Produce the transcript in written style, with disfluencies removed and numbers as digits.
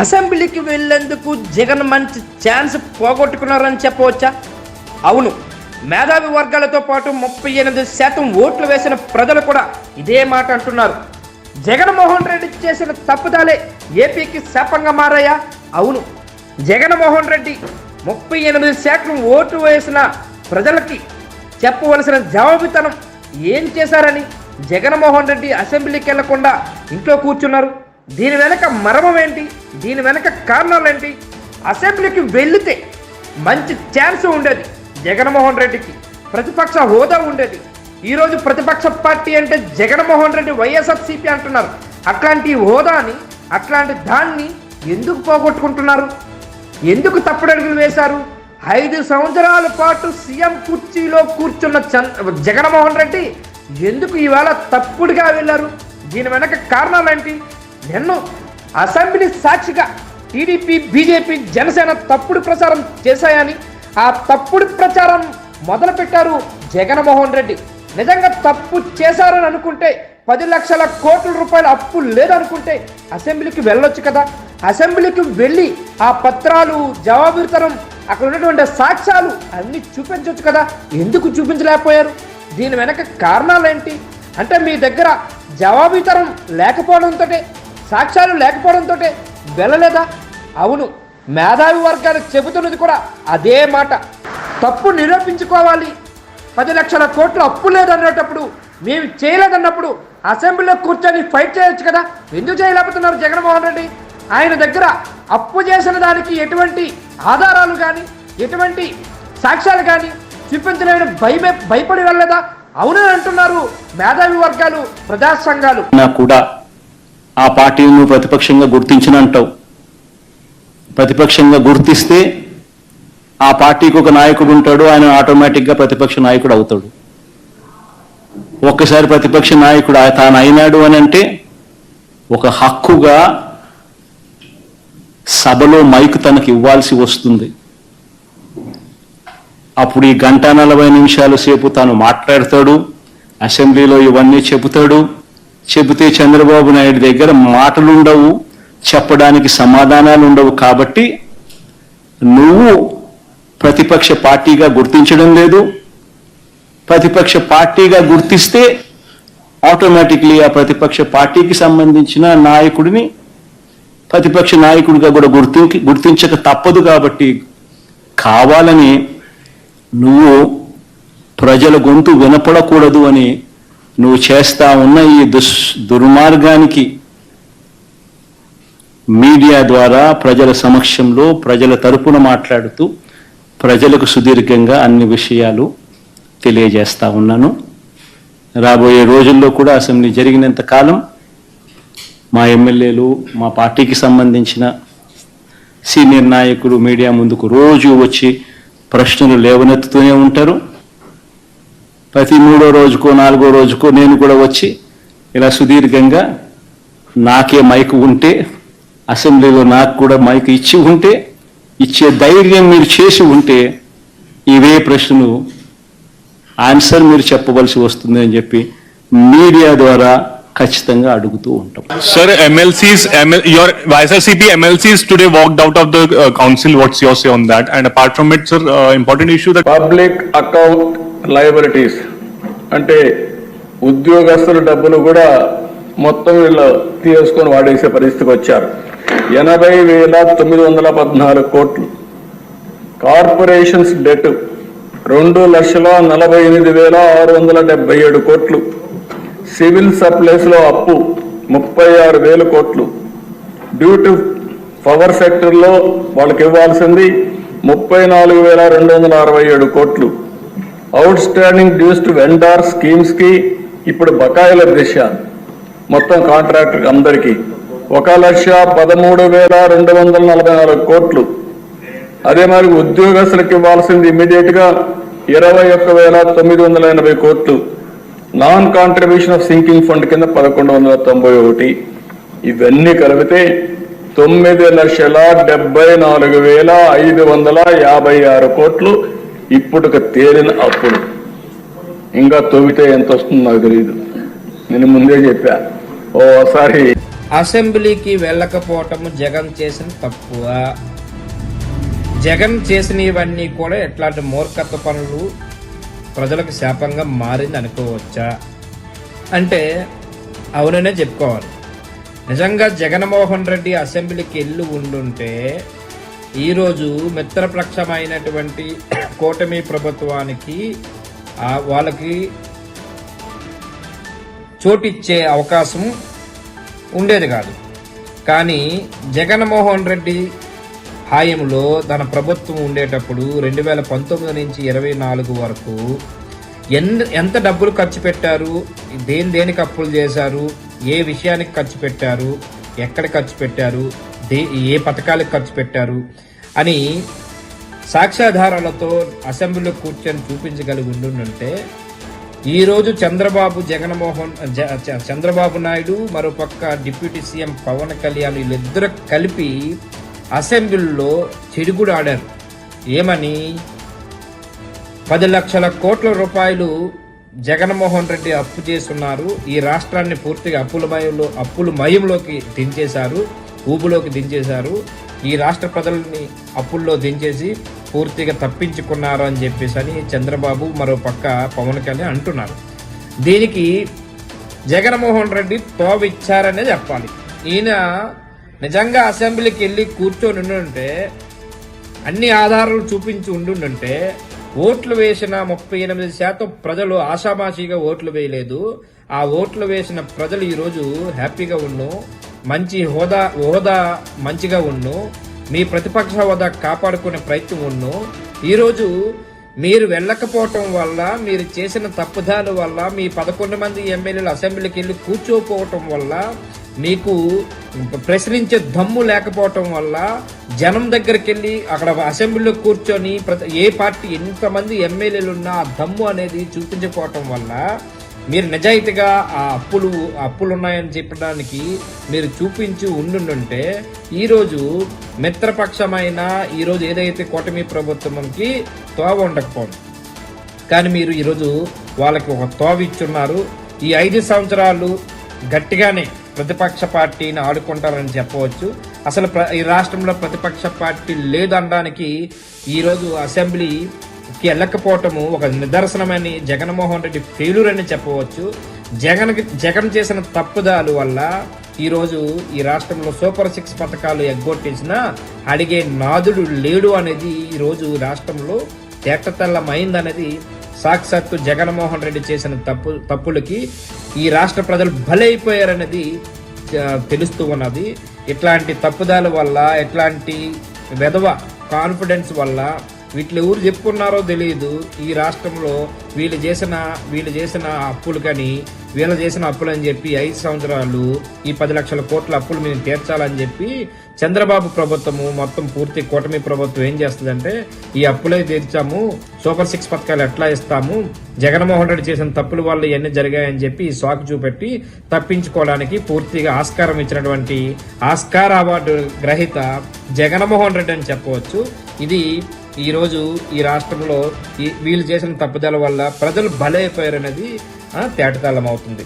అసెంబ్లీకి వెళ్లేందుకు జగన్ మంచి ఛాన్స్ పోగొట్టుకున్నారని చెప్పవచ్చా? అవును, మేధావి వర్గాలతో పాటు 38% ఓట్లు వేసిన ప్రజలు కూడా ఇదే మాట అంటున్నారు. జగన్మోహన్ రెడ్డి చేసిన తప్పుదాలే ఏపీకి శాపంగా మారాయా? అవును, జగన్మోహన్ రెడ్డి 38% ఓట్లు వేసిన ప్రజలకి చెప్పవలసిన జవాబుతనం ఏం చేశారని జగన్మోహన్ రెడ్డి అసెంబ్లీకి వెళ్లకుండా ఇంట్లో కూర్చున్నారు. దీని వెనక మర్మం ఏంటి? దీని వెనక కారణాలు ఏంటి? అసెంబ్లీకి వెళితే మంచి ఛాన్స్ ఉండేది జగన్మోహన్ రెడ్డికి, ప్రతిపక్ష హోదా ఉండేది. ఈరోజు ప్రతిపక్ష పార్టీ అంటే జగన్మోహన్ రెడ్డి వైఎస్ఆర్సీపీ అంటున్నారు. అట్లాంటి హోదాని, అట్లాంటి దాన్ని ఎందుకు పోగొట్టుకుంటున్నారు? ఎందుకు తప్పుడడుగులు వేశారు? 5 సంవత్సరాల పాటు సీఎం కుర్చీలో కూర్చున్న జగన్మోహన్ రెడ్డి ఎందుకు ఈవేళ తప్పుడుగా వెళ్ళారు? దీని వెనక కారణాలేంటి? నిన్ను అసెంబ్లీ సాక్షిగా టీడీపీ, బీజేపీ, జనసేన తప్పుడు ప్రచారం చేశాయని ఆ తప్పుడు ప్రచారం మొదలుపెట్టారు జగన్మోహన్ రెడ్డి. నిజంగా తప్పు చేశారని అనుకుంటే 10 లక్షల కోట్ల రూపాయల అప్పు లేదనుకుంటే అసెంబ్లీకి వెళ్ళొచ్చు కదా. అసెంబ్లీకి వెళ్ళి ఆ పత్రాలు, జవాబుతనం, అక్కడ ఉన్నటువంటి సాక్ష్యాలు అన్నీ చూపించవచ్చు కదా. ఎందుకు చూపించలేకపోయారు? దీని వెనక కారణాలేంటి? అంటే మీ దగ్గర జవాబుతనం లేకపోవడంతో, సాక్ష్యాలు లేకపోవడంతో వెళ్ళలేదా? అవును, మేధావి వర్గాలు చెబుతున్నది కూడా అదే మాట. తప్పు నిరూపించుకోవాలి, 10 లక్షల కోట్లు అప్పు లేదన్నప్పుడు, మేము చేయలేదన్నప్పుడు అసెంబ్లీలో కూర్చొని ఫైట్ చేయొచ్చు కదా. ఎందుకు చేయలేకపోతున్నారు జగన్మోహన్ రెడ్డి? ఆయన దగ్గర అప్పు చేసిన దానికి ఎటువంటి ఆధారాలు కానీ, ఎటువంటి సాక్ష్యాలు కానీ చూపించలేని భయపడి వెళ్ళలేదా? అవునని అంటున్నారు మేధావి వర్గాలు, ప్రజా సంఘాలు. కూడా ఆ పార్టీని ప్రతిపక్షంగా గుర్తించిన అంటావు. ప్రతిపక్షంగా గుర్తిస్తే ఆ పార్టీకి ఒక నాయకుడు ఉంటాడు, ఆయన ఆటోమేటిక్గా ప్రతిపక్ష నాయకుడు అవుతాడు. ఒక్కసారి ప్రతిపక్ష నాయకుడు తాను అయినాడు అని అంటే ఒక హక్కుగా సభలో మైక్ తనకు ఇవ్వాల్సి వస్తుంది. అప్పుడు ఈ 1:40 నిమిషాల సేపు తాను మాట్లాడతాడు, అసెంబ్లీలో ఇవన్నీ చెబుతాడు. చెబితే చంద్రబాబు నాయుడు దగ్గర మాటలు ఉండవు, చెప్పడానికి సమాధానాలు ఉండవు. కాబట్టి నువ్వు ప్రతిపక్ష పార్టీగా గుర్తించడం లేదు. ప్రతిపక్ష పార్టీగా గుర్తిస్తే ఆటోమేటిక్లీ ఆ ప్రతిపక్ష పార్టీకి సంబంధించిన నాయకుడిని ప్రతిపక్ష నాయకుడిగా కూడా గుర్తించక తప్పదు. కాబట్టి కావాలని నువ్వు ప్రజల గొంతు వినపడకూడదు అని నువ్వు చేస్తా ఉన్న ఈ దుర్మార్గానికి మీడియా ద్వారా ప్రజల సమక్షంలో ప్రజల తరపున మాట్లాడుతూ ప్రజలకు సుదీర్ఘంగా అన్ని విషయాలు తెలియజేస్తా ఉన్నాను. రాబోయే రోజుల్లో కూడా అసెంబ్లీ జరిగినంత కాలం మా ఎమ్మెల్యేలు, మా పార్టీకి సంబంధించిన సీనియర్ నాయకులు మీడియా ముందుకు రోజు వచ్చి ప్రశ్నలు లేవనెత్తుతూనే ఉంటారు. ప్రతి 3వ రోజుకో 4వ రోజుకో నేను కూడా వచ్చి ఇలా సుదీర్ఘంగా నాకే మైక్ ఉంటే, అసెంబ్లీలో నాకు కూడా మైక్ ఇచ్చి ఉంటే, ఇచ్చే ధైర్యం మీరు చేసి ఉంటే ఇవే ప్రశ్నలు ఆన్సర్ మీరు చెప్పవలసి వస్తుంది అని చెప్పి మీడియా ద్వారా ఖచ్చితంగా అడుగుతూ ఉంటాం. Sir, your YSRCP MLCs today walked out of the council. What's your say on that? And apart from it, sir, important issue that public account liabilities అంటే ఉద్యోగస్తుల డబ్బులు కూడా మొత్తం వీళ్ళు తీసుకొని వాడేసే పరిస్థితికి వచ్చారు. 80,914 కోట్లు. కార్పొరేషన్స్ డెట్ 2,48,677 కోట్లు. సివిల్ సప్లైస్ లో అప్పు 36,000 కోట్లు. డ్యూ టు పవర్ సెక్టర్ లో వాళ్ళకి ఇవ్వాల్సింది 34,267 కోట్లు. Outstanding dues to vendor schemes కి ఇప్పుడు బకాయిల దిశ మొత్తం కాంట్రాక్టర్ అందరికీ 1,13,244 కోట్లు. అదే మరి ఉద్యోగస్తులకు ఇవ్వాల్సింది ఇమ్మీడియట్ గా 21,980 కోట్లు. Non contribution of sinking fund కింద 1,191. ఇవన్నీ కలిపితే 9,74,556 కోట్లు ఇప్పుడు తేలిన అప్పుడు. ఇంకా తవ్వితే ఎంత వస్తుందో నాకు తెలియదు, నేను ముందే చెప్పా. ఓసారి అసెంబ్లీకి వెళ్ళకపోవటము జగన్ చేసిన తప్పువ? జగన్ చేసినవన్నీ కూడా ఎట్లాంటి మూర్ఖత్వ పనులు ప్రజలకు శాపంగా మారింది అనుకోవచ్చా అంటే అవుననే చెప్పుకోవాలి. నిజంగా జగన్మోహన్ రెడ్డి అసెంబ్లీకి వెళ్ళి ఉండుంటే ఈరోజు మిత్రపక్షమైనటువంటి కూటమి ప్రభుత్వానికి వాళ్ళకి చోటిచ్చే అవకాశం ఉండేది కాదు. కానీ జగన్మోహన్ రెడ్డి హాయంలో తన ప్రభుత్వం ఉండేటప్పుడు 2019 నుంచి 24 వరకు ఎంత డబ్బులు ఖర్చు పెట్టారు, దేనికి అప్పులు చేశారు, ఏ విషయానికి ఖర్చు పెట్టారు, ఎక్కడ ఖర్చు పెట్టారు, ఏ పథకాలకు ఖర్చు పెట్టారు అని సాక్ష్యాధారాలతో అసెంబ్లీలో కూర్చొని చూపించగలిగి ఉండుంటే ఈరోజు చంద్రబాబు నాయుడు మరోపక్క డిప్యూటీ సీఎం పవన్ కళ్యాణ్ వీళ్ళిద్దరూ కలిపి అసెంబ్లీలో చెడుగుడు ఆడారు. ఏమని 10 లక్షల కోట్ల రూపాయలు జగన్మోహన్ రెడ్డి అప్పు చేస్తున్నారు, ఈ రాష్ట్రాన్ని పూర్తిగా అప్పుల మయంలోకి దించేశారు, ఊబులోకి దించేశారు, ఈ రాష్ట్ర ప్రజల్ని అప్పుల్లో దించేసి పూర్తిగా తప్పించుకున్నారు అని చెప్పేసి అని చంద్రబాబు మరో పక్క పవన్ కళ్యాణ్ అంటున్నారు. దీనికి జగన్మోహన్ రెడ్డి తోవిచ్చారనే చెప్పాలి. ఈయన నిజంగా అసెంబ్లీకి వెళ్ళి కూర్చొని ఉండుంటే, అన్ని ఆధారాలు చూపించి ఉండుంటే ఓట్లు వేసిన 38% ప్రజలు ఆషామాషిగా ఓట్లు వేయలేదు. ఆ ఓట్లు వేసిన ప్రజలు ఈరోజు హ్యాపీగా ఉన్ను, మంచి హోదా మంచిగా ఉన్ను, మీ ప్రతిపక్ష హోదా కాపాడుకునే ప్రయత్నం ఉన్ను. ఈరోజు మీరు వెళ్ళకపోవటం వల్ల, మీరు చేసిన తప్పుదాల వల్ల, మీ 11 మంది ఎమ్మెల్యేలు అసెంబ్లీకి వెళ్ళి కూర్చోపోవటం వల్ల, మీకు ప్రశ్నించే దమ్ము లేకపోవటం వల్ల, జనం దగ్గరికి వెళ్ళి అక్కడ అసెంబ్లీలో కూర్చొని ఏ పార్టీ ఎంతమంది ఎమ్మెల్యేలు ఉన్నా ఆ దమ్ము అనేది చూపించకపోవటం వల్ల మీరు నిజాయితీగా ఆ అప్పులు ఉన్నాయని చెప్పడానికి మీరు చూపించి ఉండుంటే ఈరోజు మిత్రపక్షమైన ఈరోజు ఏదైతే కూటమి ప్రభుత్వంకి తోవ ఉండకపోదు. కానీ మీరు ఈరోజు వాళ్ళకి ఒక తోవ ఇచ్చున్నారు. ఈ 5 సంవత్సరాలు గట్టిగానే ప్రతిపక్ష పార్టీని ఆడుకుంటారని చెప్పవచ్చు. అసలు ఈ రాష్ట్రంలో ప్రతిపక్ష పార్టీ లేదనడానికి ఈరోజు అసెంబ్లీకి వెళ్ళకపోవటము ఒక నిదర్శనమని జగన్మోహన్ రెడ్డి ఫెయిల్యూర్ అని చెప్పవచ్చు. జగన్ చేసిన తప్పుదాలు వల్ల ఈరోజు ఈ రాష్ట్రంలో సూపర్ 6 పథకాలు ఎగ్గొట్టించిన అడిగే నాదుడు లేడు అనేది ఈరోజు రాష్ట్రంలో తేటతెల్లమైందనేది సాక్షాత్తు జగన్మోహన్ రెడ్డి చేసిన తప్పులకి ఈ రాష్ట్ర ప్రజలు బలైపోయారనేది తెలుస్తూ ఉన్నది. ఇట్లాంటి తప్పుదాల వల్ల, ఇట్లాంటి వెధవ కాన్ఫిడెన్స్ వల్ల వీటిలో ఎవరు చెప్పుకున్నారో తెలియదు. ఈ రాష్ట్రంలో వీళ్ళు చేసిన అప్పులు కానీ వీళ్ళు చేసిన అప్పులు అని చెప్పి 5 సంవత్సరాలు ఈ 10 లక్షల కోట్ల అప్పులు మేము తీర్చాలని చెప్పి చంద్రబాబు ప్రభుత్వము మొత్తం పూర్తి కూటమి ప్రభుత్వం ఏం చేస్తుందంటే ఈ అప్పులే తీర్చాము, సూపర్ 6 పథకాలు ఎట్లా ఇస్తాము, జగన్మోహన్ రెడ్డి చేసిన తప్పుల వల్ల ఇవన్నీ జరిగాయని చెప్పి సాకు చూపెట్టి తప్పించుకోవడానికి పూర్తిగా ఆస్కారం ఇచ్చినటువంటి ఆస్కార్ అవార్డు గ్రహీత జగన్మోహన్ రెడ్డి అని చెప్పవచ్చు. ఇది ఈరోజు ఈ రాష్ట్రంలో వీళ్ళు చేసిన తప్పుదల వల్ల ప్రజలు బలైపోయారనేది తేటతెల్లం అవుతుంది.